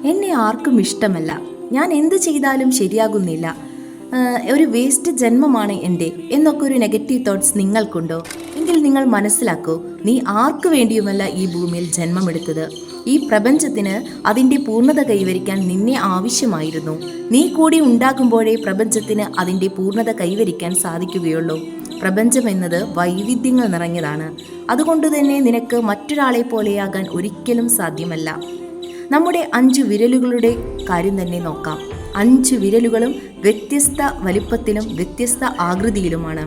എന്നെ ആർക്കും ഇഷ്ടമല്ല, ഞാൻ എന്ത് ചെയ്താലും ശരിയാകുന്നില്ല, ഒരു വേസ്റ്റ് ജന്മമാണ് എൻ്റെ എന്നൊക്കെ ഒരു നെഗറ്റീവ് തോട്ട്സ് നിങ്ങൾക്കുണ്ടോ? എങ്കിൽ നിങ്ങൾ മനസ്സിലാക്കൂ, നീ ആർക്കു വേണ്ടിയുമല്ല ഈ ഭൂമിയിൽ ജന്മമെടുത്തത്. ഈ പ്രപഞ്ചത്തിന് അതിൻ്റെ പൂർണ്ണത കൈവരിക്കാൻ നിന്നെ ആവശ്യമായിരുന്നു. നീ കൂടി ഉണ്ടാകുമ്പോഴേ പ്രപഞ്ചത്തിന് അതിൻ്റെ പൂർണ്ണത കൈവരിക്കാൻ സാധിക്കുകയുള്ളൂ. പ്രപഞ്ചം എന്നത് വൈവിധ്യങ്ങൾ നിറഞ്ഞതാണ്. അതുകൊണ്ട് തന്നെ നിനക്ക് മറ്റൊരാളെ പോലെയാകാൻ ഒരിക്കലും സാധ്യമല്ല. നമ്മുടെ 5 വിരലുകളുടെ കാര്യം തന്നെ നോക്കാം. 5 വിരലുകളും വ്യത്യസ്ത വലിപ്പത്തിലും വ്യത്യസ്ത ആകൃതിയിലുമാണ്.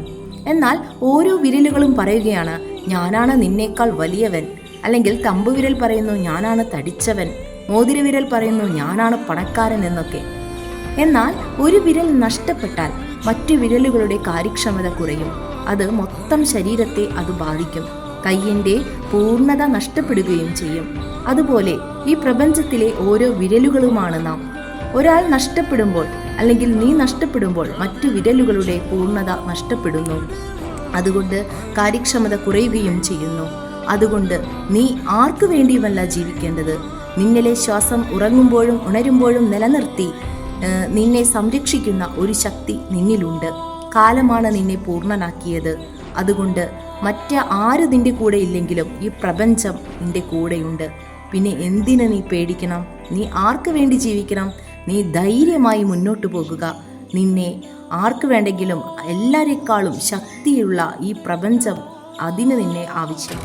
എന്നാൽ ഓരോ വിരലുകളും പറയുകയാണ്, ഞാനാണ് നിന്നേക്കാൾ വലിയവൻ. അല്ലെങ്കിൽ തമ്പുവിരൽ പറയുന്നു, ഞാനാണ് തടിച്ചവൻ. മോതിരവിരൽ പറയുന്നു, ഞാനാണ് പണക്കാരൻ എന്നൊക്കെ. എന്നാൽ ഒരു വിരൽ നഷ്ടപ്പെട്ടാൽ മറ്റു വിരലുകളുടെ കാര്യക്ഷമത കുറയും. അത് മൊത്തം ശരീരത്തെ അത് ബാധിക്കും. കയ്യിൻ്റെ പൂർണ്ണത നഷ്ടപ്പെടുകയും ചെയ്യും. അതുപോലെ ഈ പ്രപഞ്ചത്തിലെ ഓരോ വിരലുകളുമാണ് നാം. ഒരാൾ നഷ്ടപ്പെടുമ്പോൾ അല്ലെങ്കിൽ നീ നഷ്ടപ്പെടുമ്പോൾ മറ്റു വിരലുകളുടെ പൂർണ്ണത നഷ്ടപ്പെടുന്നു. അതുകൊണ്ട് കാര്യക്ഷമത കുറയുകയും ചെയ്യുന്നു. അതുകൊണ്ട് നീ ആർക്കു വേണ്ടിയുമല്ല ജീവിക്കേണ്ടത്. നിന്നിലെ ശ്വാസം ഉറങ്ങുമ്പോഴും ഉണരുമ്പോഴും നിലനിർത്തി നിന്നെ സംരക്ഷിക്കുന്ന ഒരു ശക്തി നിന്നിലുണ്ട്. കാലമാണ് നിന്നെ പൂർണ്ണനാക്കിയത്. അതുകൊണ്ട് ആര് നിന്റെ കൂടെ ഇല്ലെങ്കിലും ഈ പ്രപഞ്ചം നിന്റെ കൂടെയുണ്ട്. പിന്നെ എന്തിനു നീ പേടിക്കണം? നീ ആർക്ക് വേണ്ടി ജീവിക്കണം? നീ ധൈര്യമായി മുന്നോട്ട് പോകുക. നിന്നെ ആർക്ക് വേണ്ടെങ്കിലും എല്ലാവരെക്കാളും ശക്തിയുള്ള ഈ പ്രപഞ്ചം, അതിന് നിന്നെ ആവശ്യം.